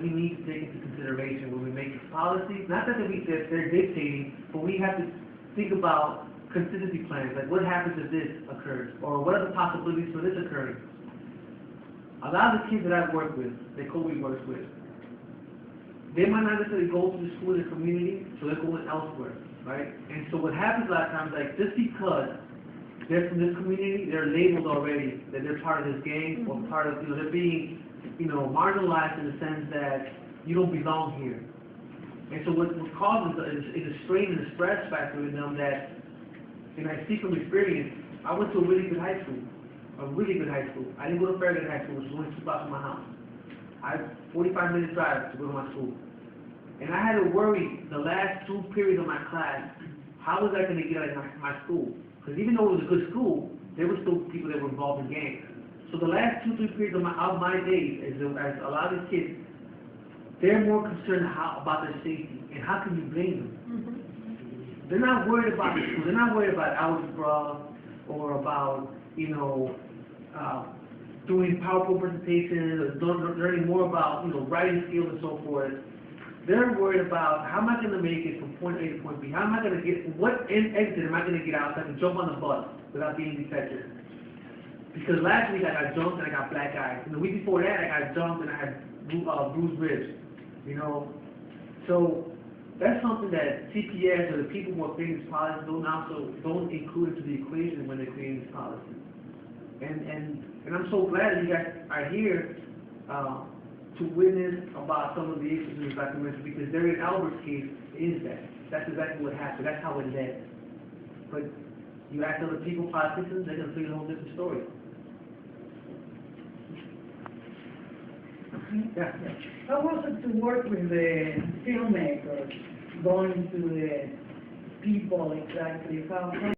we need to take into consideration when we make policies. Not that they're dictating, but we have to think about contingency plans, like what happens if this occurs, or what are the possibilities for this occurring. A lot of the kids that I've worked with, that Kobe works with, they might not necessarily go to the school in the community, so they're going elsewhere, right? And so what happens a lot of times, like, just because they're from this community, they're labeled already that they're part of this gang, or part of, they're being, marginalized in the sense that you don't belong here. And so what causes is a strain and a stress factor in them that, and I see from experience, I went to a really good high school. A really good high school. I didn't go to Farragut High School, which is only 2 blocks from my house. I had 45-minute drive to go to my school. And I had to worry the last 2 periods of my class, how was I going to get out of my school? Because even though it was a good school, there were still people that were involved in gangs. So the last 2-3 periods of my days, as a lot of these kids, they're more concerned about their safety. And how can you blame them? They're not worried about the school. They're not worried about algebra or about, doing PowerPoint presentations, or learning more about, writing skills and so forth. They're worried about how am I going to make it from point A to point B? How am I going to what exit am I going to get out so I can jump on the bus without being detected? Because last week I got jumped and I got black eyes. And the week before that I got jumped and I had bruised ribs. So that's something that CPS or the people who are creating this policy don't include into the equation when they're creating this policy. And I'm so glad that you guys are here to witness about some of the issues in this documentary, because Darian Albert's case is that. That's exactly what happened. That's how it led. But you ask other people, politicians, they're going to tell you a whole different story. Yeah. How was it to work with the filmmakers, going to the people exactly? How